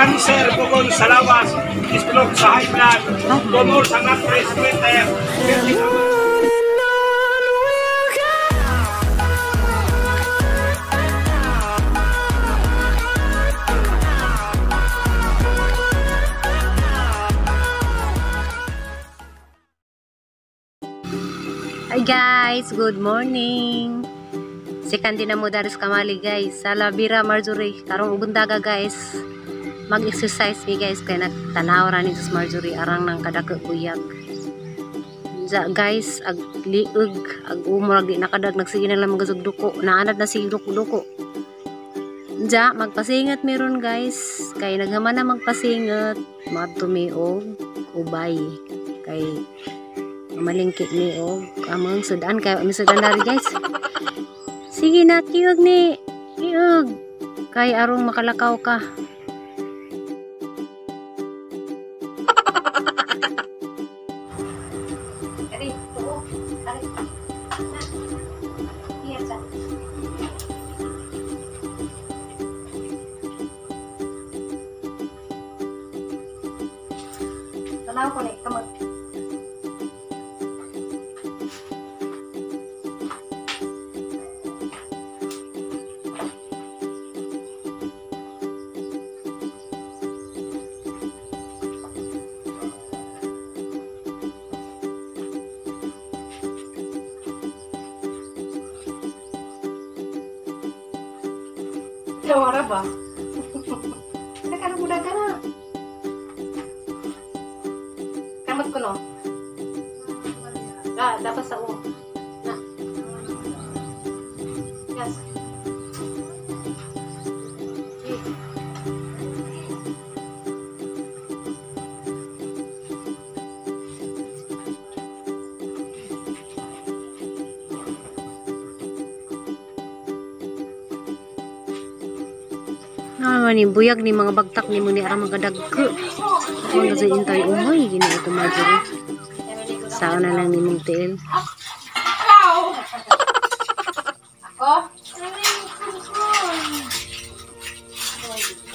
cancer bukod sa lawas, stroke sa high blood, tumor sa non-respirator, Hi guys, good morning. Second din na mo daris kamali guys. Sa Labira Marjorie, karong ubundaga guys. Mag-exercise mi guys kay nagtanaw ra ni sa Marjorie arang nang kadako kuyag. Ja guys, ag liug, ag umurag di nakadag nagsige na lang magazugduko. Naanad na si duko-duko. Ja magpasingat meron guys. Kay naghaman na magpasingat, matumi og ubay. Kay malingkit ni og among sudan kay ami sudan dari guys. Sige na kiyog ni kiyog kay arong makalakaw ka. Ari tuo ari na iya sa tanaw ko ni kamot. Wala ba? Nakarubuda ka na. Kamot ko no? Dapat sa ulo. Na. Yes. Ni buyag ni mga bagtak ni mo ni arang magadagko. Kung nasa intay umoy gini ito Marjorie. Saan na lang ni mong tiil.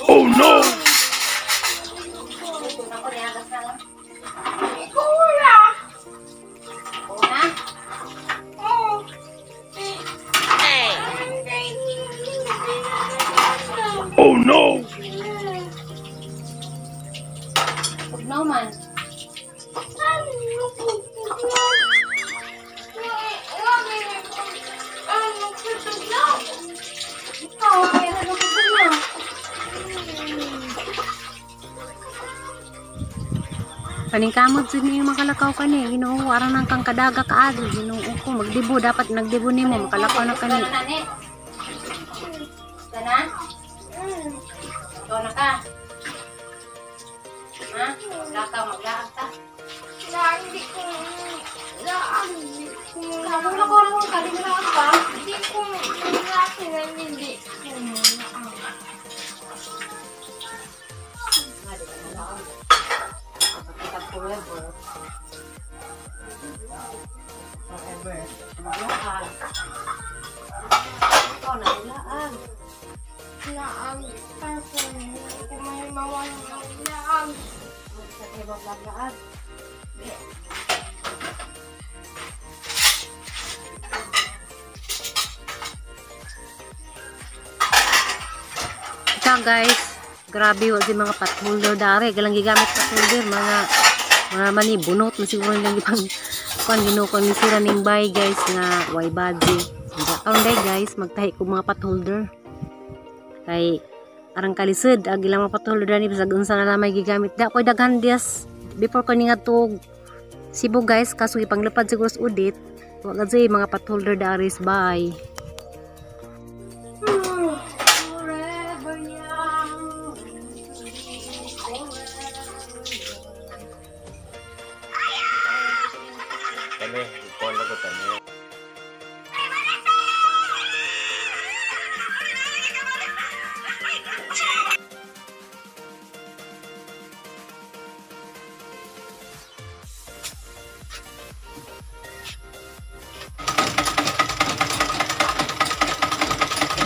oh no! Oh no! No man. Kaning kamot jud ni makalakaw kani Ginoo aron nang kang kadaga kaadto Ginoo ko magdibo dapat nagdibo nimo makalakaw na kani. Tanan? Ikaw na ka? Ha? Lakaw, maglaag ka? Hindi ko laan. Lakaw na ko lang ka, di mo lang ka? Hindi ko laan. Hindi ko laan. Hindi ka na lang. Kapag forever. Forever. Maglaag. Ikaw na, maglaag. Laan. Kasi kung may mawala ng laan. Sa kayo maglaag. Ito guys, grabe ho si mga patholder dari. Galang gigamit patholder, mga manibunot na siguro lang ipang kuan ginukon ni sira ning bay guys nga way body. Karon day guys, magtahi ko mga patholder. Kay arang kalisod ag ilang mga patholder ni bisag unsa na lamay gigamit. Da koy daghan dias before ko ni ngadto Cebu guys, kaso ipanglapad siguro sa udit. Wa gad say mga patholder dari sa bay. Forever young. Kami, ikaw lang ko tanya.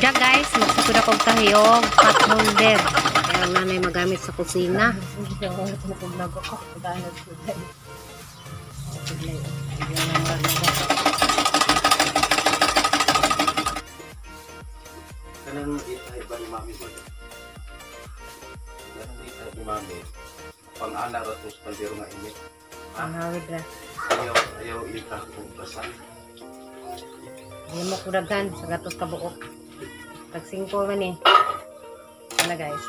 Diyan guys, magsugod ako tahiyog patholder. Parang nanay magamit sa kusina. Kanang itay ba ni mami ko? Kanang itay ni mami. Pang-ana ratos pandero nga init. Anawid ra. Ayaw itang kung basa. Hindi mo kudagan sa gatos ka buok. Tag 5 man eh. Ano guys?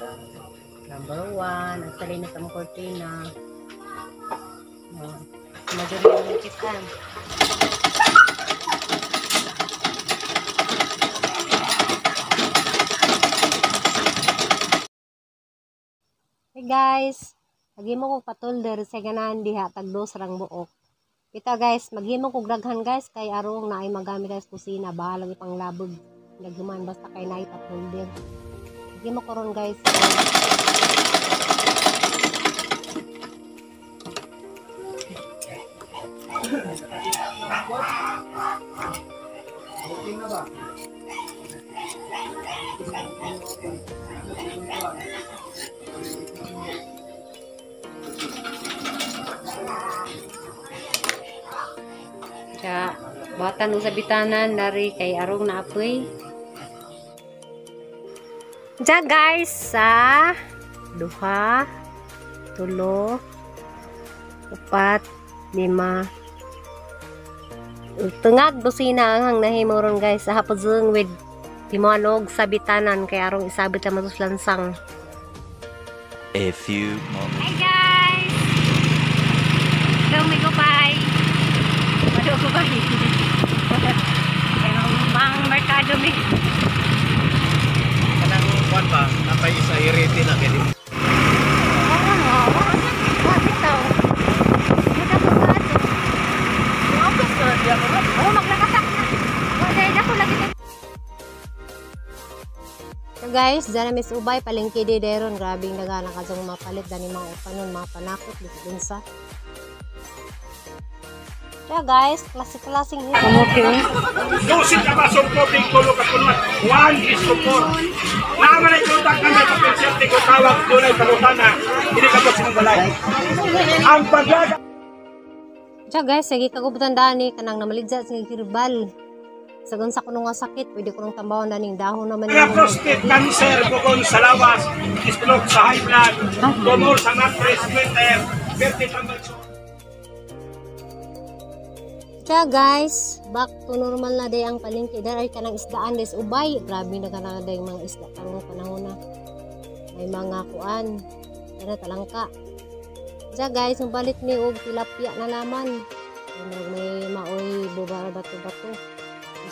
Number 1. Ang salinis ang cortina. Madali yung kita. Hey guys, maghimo kog patulder sa ganahan diha tag 2 rang buok. Kita guys, maghimo kog daghan guys kay arong naay magamit sa kusina, bahalang ipanglabog. Naghuman basta kay naay patulder. Maghimo ko ron guys. Kaya, batan sa bitanan, dari kay arong naapoy. Diya guys, sa 2, 3, 4, 5. Tungag, dosina ang nahimo ron guys. Sa hapazong with timanog sa bitanan, kay arong isabit na matuslansang. A few moments. Hi guys! Dumi ko bye! Mado ko bye! Ayun, mang merkado mi. Kanang kuan ba? Napay isa iriti na kini. So guys, dyan na Miss Ubay, palengke di deron. Grabing nagana ka sa mapalit. Dani mga upanon, mga panakot, dun sa. So guys, klasik-klasing hito. Dusin ka ba supporting tulo ka punot? 1 is support. Naman ay kontak ka na kapenserte ko tawag doon ay kalutana. Hindi ka ba sinumbalay? Ang paglaga. So guys, sige kagubutan dani, kanang namalidza sa kirbal. Sagon sa kuno nga sakit, pwede ko nang tambawon daning dahon naman Kaya prostate cancer, bukon sa lawas, stroke sa high blood, tumor sa mattress, splitter, vertebral tumor. Kaya guys, back to normal na day ang palengke. Daray ka ng isdaan des ubay. Grabe na ka na day mga isda karong panahon na. May mga kuan. Kaya talangka. Kaya guys, ang balit ni og tilapia na laman. May maoy bubara bato-bato.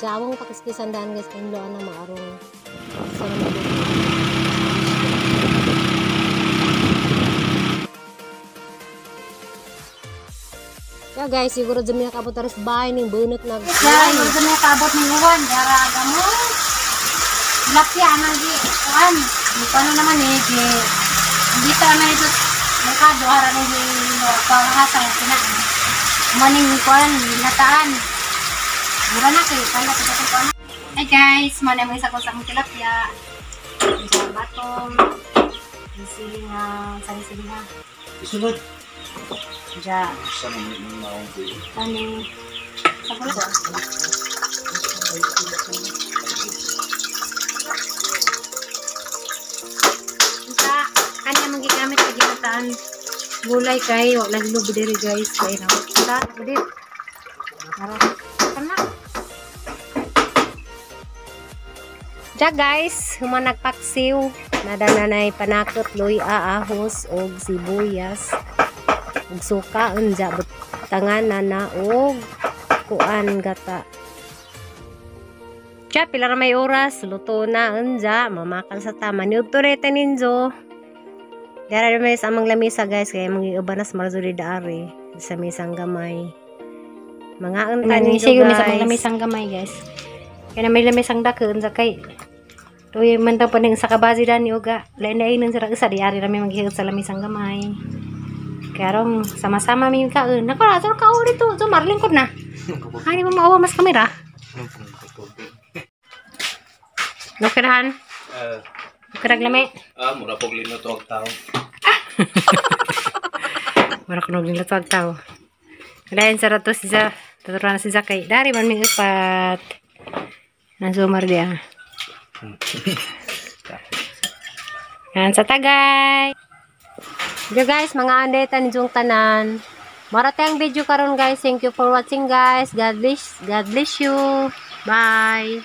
Kaya among pakiskisan daan guys, kung doon na maarong. Kaya guys, siguro dyan may nakabot taris bahay ng bunot na Kaya dyan may kabot ng uwan. Dara agamo. Tilapia na di. Kuan. Ano naman eh. Dito naman ito. May kado. Hara na yung pangahasang pinaan. Maning kuan. Nataan. Mura na kayo. Kala ko sa kuan. Hi guys. Manamay sa ko sa akong tilapia. Diyan batong. Siling sari-sili ha. Isunod. Diyan. Sa mga maong ko. Kaning sa pulo. Isa, kanya magigamit sa ginataan. Gulay kayo, naglubi diri guys. Kaya na. Isa, dito. Para kana. Diyan guys, human nagpaksiw. Nadananay panakot, loy, ahos, og sibuyas. Og suka, unja, tangan na og kuan gata. Kaya pila na may oras, luto na, unja, mamakal sa tama. Ni Uttorete ninjo. Dara na may sa amang lamisa guys, kaya mga iba na sa marzuri daari. Sa misang gamay. Mga unta ninjo guys. Sa mga lamisang gamay guys. Kaya na may lamisang dako, unja kay. Tuwi man daw pa sa kabazi dani uga. Lain-lain ng sira isa, diari na may maghihigit sa lamisang gamay. Kaya ron, sama-sama may kaon. Naku, nato ka uli to. So, marlingkod na. Hani mo maawa mas kamera. Nakirahan? Karag lami. Mura pog lino to ang tao. Mura kunog nila to agtaw. Kalayan sa rato siya. Tuturuan na si Zakay. Dari man may upat. Nasumar dia. Yan sa tagay. Yo guys, mga anday tanjung tanan. Marate ang video karon guys. Thank you for watching guys. God bless you. Bye.